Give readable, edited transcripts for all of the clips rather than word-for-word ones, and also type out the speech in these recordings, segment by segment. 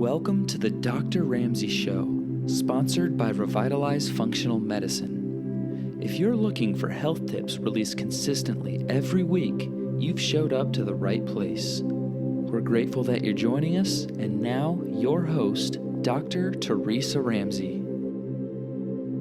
Welcome to the Dr. Ramsey Show, sponsored by Revitalize Functional Medicine. If you're looking for health tips released consistently every week, you've showed up to the right place. We're grateful that you're joining us, and now your host, Dr. Teresa Ramsey.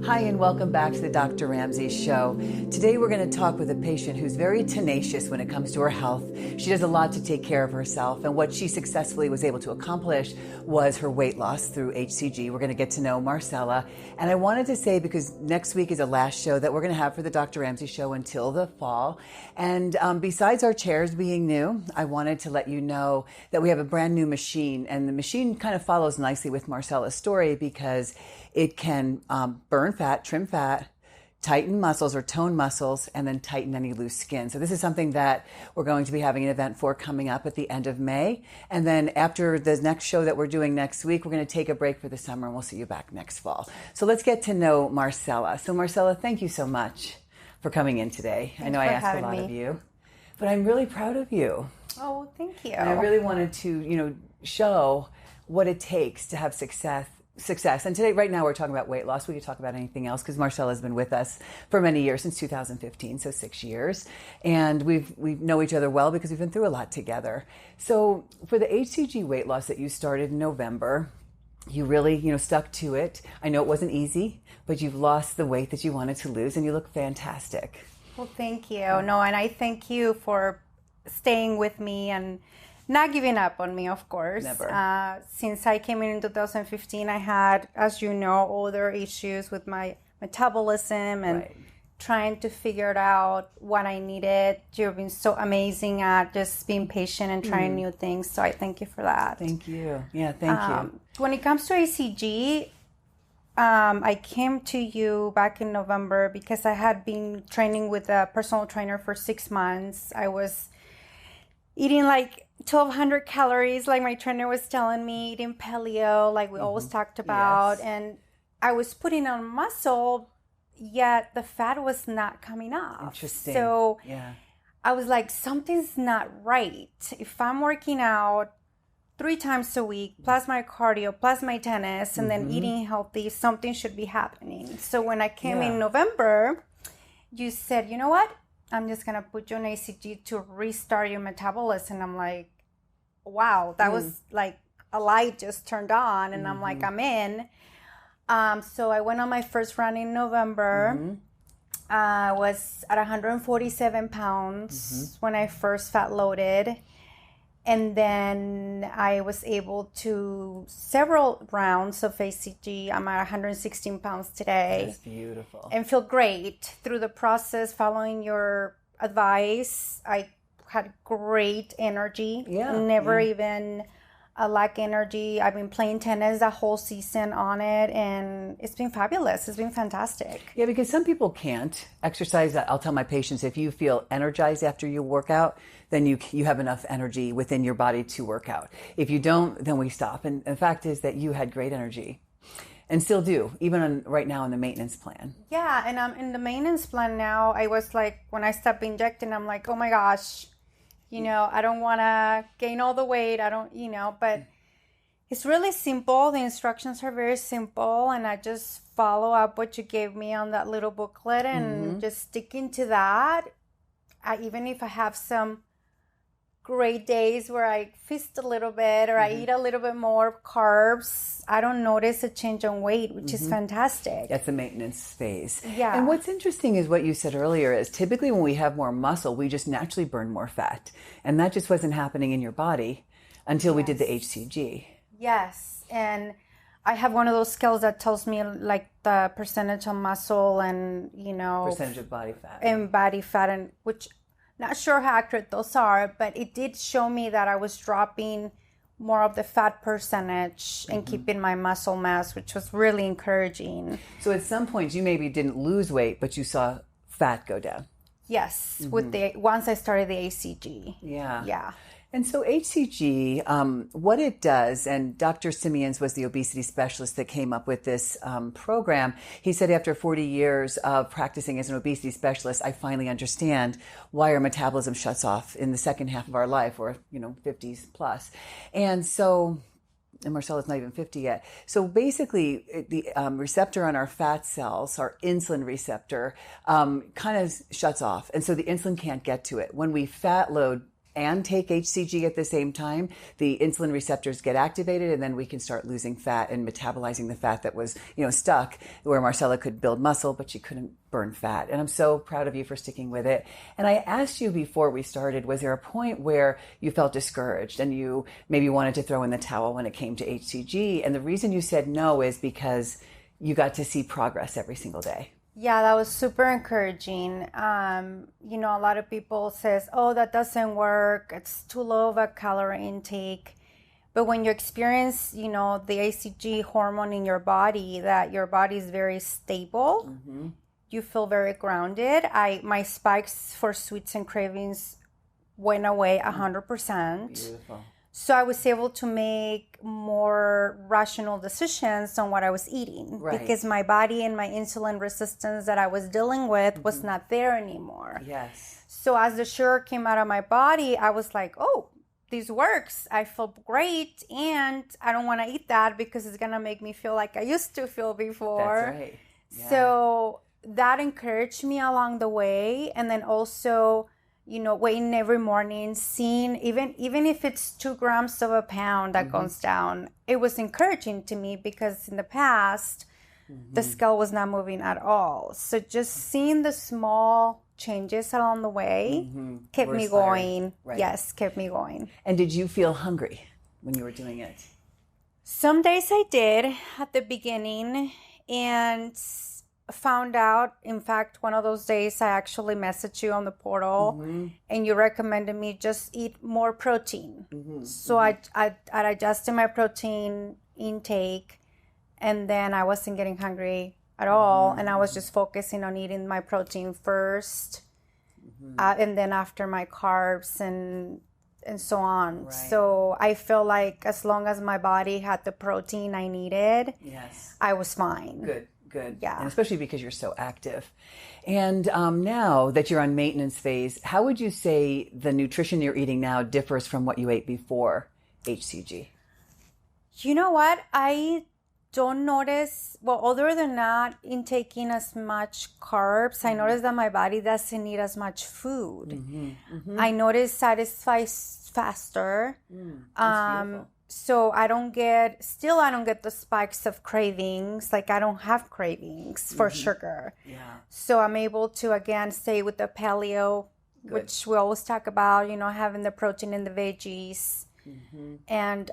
Hi, and welcome back to the Dr. Ramsey Show. Today we're going to talk with a patient who's very tenacious when it comes to her health. She does a lot to take care of herself, and what she successfully was able to accomplish was her weight loss through HCG. We're going to get to know Marsella, and I wanted to say, because next week is the last show that we're going to have for the Dr. Ramsey Show until the fall, and besides our chairs being new, I wanted to let you know that we have a brand new machine, and the machine kind of follows nicely with Marcella's story because it can burn fat, trim fat, tighten muscles or tone muscles, and then tighten any loose skin. So this is something that we're going to be having an event for coming up at the end of May. And then after the next show that we're doing next week, we're going to take a break for the summer, and we'll see you back next fall. So let's get to know Marsella. So Marsella, thank you so much for coming in today. I know I asked a lot of you, but I'm really proud of you. Oh, thank you. And I really wanted to, show what it takes to have success. And today, right now, we're talking about weight loss. We could talk about anything else because Marsella has been with us for many years, since 2015, so 6 years. And we know each other well because we've been through a lot together. So for the HCG weight loss that you started in November, you really, stuck to it. I know it wasn't easy, but you've lost the weight that you wanted to lose, and you look fantastic. Well, thank you. No, and I thank you for staying with me and not giving up on me, of course. Never. Since I came in 2015, I had, as you know, other issues with my metabolism and trying to figure out what I needed. You've been so amazing at just being patient and trying new things. So I thank you for that. Thank you. Yeah, thank you. When it comes to HCG, I came to you back in November because I had been training with a personal trainer for 6 months. I was eating like 1,200 calories, like my trainer was telling me, eating paleo, like we always talked about. Yes. And I was putting on muscle, yet the fat was not coming off. Interesting. So I was like, something's not right. If I'm working out 3 times a week, plus my cardio, plus my tennis, and then eating healthy, something should be happening. So when I came in November, you said, you know what? I'm just going to put you on HCG to restart your metabolism. And I'm like, wow, that was like a light just turned on. And I'm like, I'm in. So I went on my first run in November. I was at 147 pounds when I first fat loaded. And then I was able to several rounds of HCG. I'm at 116 pounds today. That's beautiful. And feel great through the process, following your advice. I had great energy. Never even lack energy. I've been playing tennis the whole season on it, and it's been fabulous. It's been fantastic. Yeah, because some people can't exercise. I'll tell my patients, if you feel energized after you work out, then you have enough energy within your body to work out. If you don't, then we stop. And the fact is that you had great energy and still do, even right now in the maintenance plan. Yeah, and I'm in the maintenance plan now. I was like, when I stopped injecting, I'm like, oh my gosh, I don't want to gain all the weight. I don't, but it's really simple. The instructions are very simple, and I just follow up what you gave me on that little booklet and just sticking to that. Even if I have some great days where I feast a little bit or I eat a little bit more carbs, I don't notice a change on weight, which is fantastic. That's the maintenance phase. Yeah. And what's interesting is what you said earlier is typically when we have more muscle, we just naturally burn more fat. And that just wasn't happening in your body until we did the HCG. Yes. And I have one of those scales that tells me like the percentage of muscle and, percentage of body fat. And body fat, and which not sure how accurate those are, but it did show me that I was dropping more of the fat percentage and keeping my muscle mass, which was really encouraging. So at some point you maybe didn't lose weight, but you saw fat go down. Yes, once I started the HCG. Yeah. And so HCG, what it does, and Dr. Simeons was the obesity specialist that came up with this program. He said after 40 years of practicing as an obesity specialist, I finally understand why our metabolism shuts off in the second half of our life, or 50s plus. And so And Marcella's not even 50 yet. So basically, the receptor on our fat cells, our insulin receptor, kind of shuts off. And so the insulin can't get to it. When we fat load and take HCG at the same time, the insulin receptors get activated, and then we can start losing fat and metabolizing the fat that was, stuck, where Marsella could build muscle, but she couldn't burn fat. And I'm so proud of you for sticking with it. And I asked you before we started, was there a point where you felt discouraged and you maybe wanted to throw in the towel when it came to HCG? And the reason you said no is because you got to see progress every single day. Yeah, that was super encouraging. A lot of people says, oh, that doesn't work. It's too low of a calorie intake. But when you experience, the HCG hormone in your body, that your body is very stable, you feel very grounded. My spikes for sweets and cravings went away 100%. Beautiful. So I was able to make more rational decisions on what I was eating, because my body and my insulin resistance that I was dealing with was not there anymore. Yes. So as the sugar came out of my body, I was like, oh, this works. I feel great, and I don't want to eat that because it's going to make me feel like I used to feel before. That's right. Yeah. So that encouraged me along the way. And then also, waiting every morning, seeing even if it's 2 grams of a pound that goes down, it was encouraging to me, because in the past, the scale was not moving at all. So just seeing the small changes along the way kept me going. Right. Yes, kept me going. And did you feel hungry when you were doing it? Some days I did at the beginning, and found out, in fact, one of those days I actually messaged you on the portal, and you recommended me just eat more protein. So I adjusted my protein intake, and then I wasn't getting hungry at all, and I was just focusing on eating my protein first, and then after my carbs and so on. Right. So I feel like as long as my body had the protein I needed, I was fine. Good. Yeah. And especially because you're so active. And now that you're on maintenance phase, how would you say the nutrition you're eating now differs from what you ate before HCG? You know what? I don't notice, other than not intaking as much carbs, I notice that my body doesn't need as much food. I notice satisfies faster. That's beautiful. So I don't get the spikes of cravings. Like, I don't have cravings for sugar. Yeah. So I'm able to, again, stay with the paleo, which we always talk about, having the protein and the veggies. And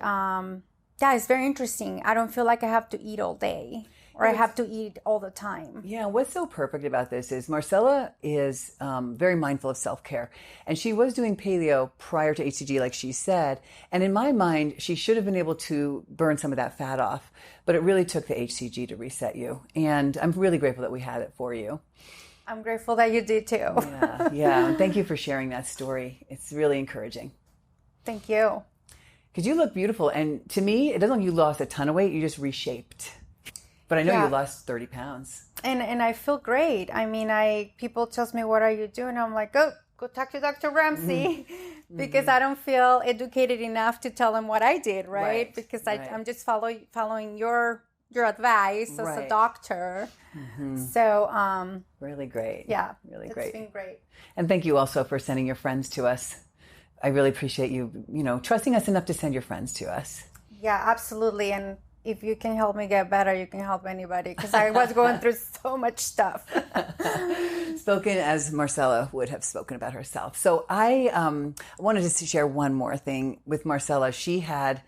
it's very interesting. I don't feel like I have to eat all day, or I have to eat all the time. Yeah, what's so perfect about this is Marsella is very mindful of self-care. And she was doing paleo prior to HCG, like she said. And in my mind, she should have been able to burn some of that fat off. But it really took the HCG to reset you. And I'm really grateful that we had it for you. I'm grateful that you did too. Yeah. And thank you for sharing that story. It's really encouraging. Thank you. Because you look beautiful. And to me, it doesn't look like you lost a ton of weight. You just reshaped. But I know you lost 30 pounds. And I feel great. I mean, people tells me, what are you doing? I'm like, go talk to Dr. Ramsey, because I don't feel educated enough to tell him what I did, right? Because I'm just following your advice as a doctor. So really great. Yeah, really great. It's been great. And thank you also for sending your friends to us. I really appreciate you, trusting us enough to send your friends to us. Yeah, absolutely. And if you can help me get better, you can help anybody, because I was going through so much stuff. Spoken as Marsella would have spoken about herself. So I wanted to share one more thing with Marsella. She had,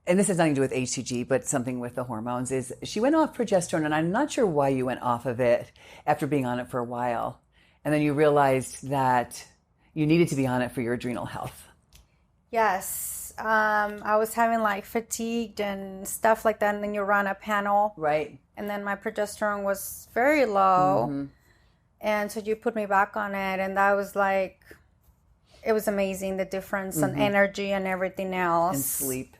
and this has nothing to do with HCG, but something with the hormones, is she went off progesterone, and I'm not sure why you went off of it after being on it for a while. And then you realized that you needed to be on it for your adrenal health. Yes. I was having fatigue and stuff like that, and then you run a panel. Right. And then my progesterone was very low. And so you put me back on it, and that was it was amazing, the difference in energy and everything else. And sleep.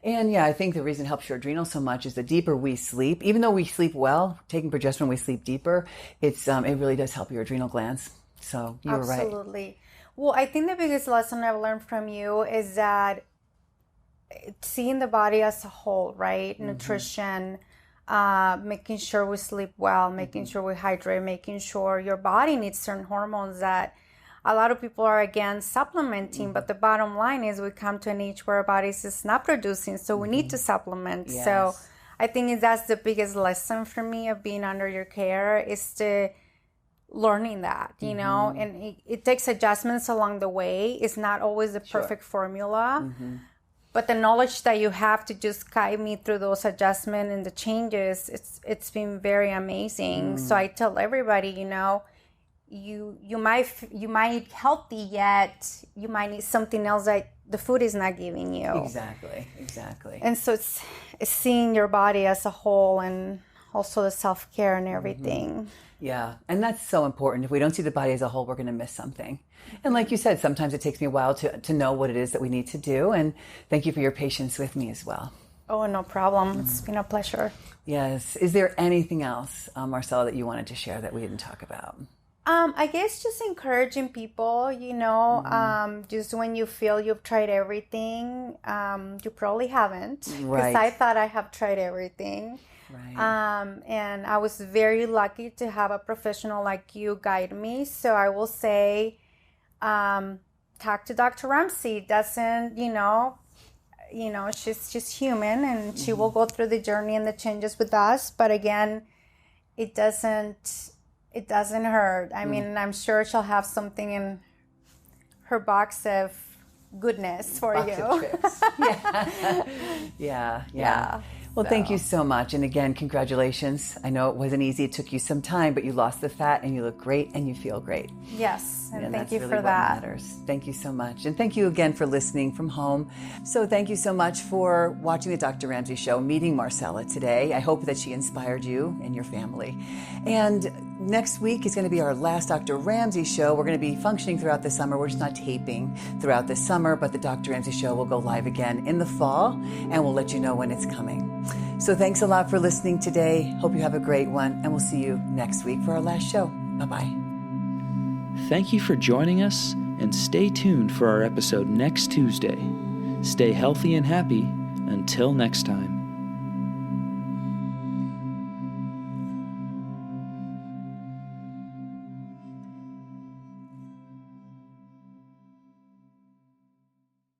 And I think the reason it helps your adrenals so much is the deeper we sleep, even though we sleep well, taking progesterone, we sleep deeper, it really does help your adrenal glands. So you were right. Absolutely. Well, I think the biggest lesson I've learned from you is that seeing the body as a whole, right? Nutrition, making sure we sleep well, making sure we hydrate, making sure your body needs certain hormones that a lot of people are against supplementing, but the bottom line is we come to an age where our bodies is not producing, so we need to supplement. Yes. So I think that's the biggest lesson for me of being under your care is to learning that, you know, and it takes adjustments along the way. It's not always the perfect formula, but the knowledge that you have to just guide me through those adjustments and the changes, it's been very amazing. So I tell everybody, you know, you might eat healthy, yet you might need something else that the food is not giving you. Exactly. And so it's seeing your body as a whole, and also the self-care and everything. Yeah, and that's so important. If we don't see the body as a whole, we're going to miss something. And like you said, sometimes it takes me a while to know what it is that we need to do. And thank you for your patience with me as well. Oh, no problem. It's been a pleasure. Yes. Is there anything else, Marsella, that you wanted to share that we didn't talk about? I guess just encouraging people, you know, just when you feel you've tried everything, you probably haven't. Right. Because I thought I have tried everything. Right. And I was very lucky to have a professional like you guide me. So I will say, talk to Dr. Ramsey. Doesn't, you know, she's just human, and she will go through the journey and the changes with us. But again, it doesn't hurt. I mean, I'm sure she'll have something in her box of goodness for Box you. of tricks. Yeah. Well, thank you so much. And again, congratulations. I know it wasn't easy. It took you some time, but you lost the fat and you look great and you feel great. Yes, and thank you really for what that. Matters. Thank you so much. And thank you again for listening from home. So thank you so much for watching the Dr. Ramsey Show, meeting Marsella today. I hope that she inspired you and your family. And next week is going to be our last Dr. Ramsey Show. We're going to be functioning throughout the summer. We're just not taping throughout the summer, but the Dr. Ramsey Show will go live again in the fall, and we'll let you know when it's coming. So thanks a lot for listening today. Hope you have a great one, and we'll see you next week for our last show. Bye-bye. Thank you for joining us, and stay tuned for our episode next Tuesday. Stay healthy and happy. Until next time.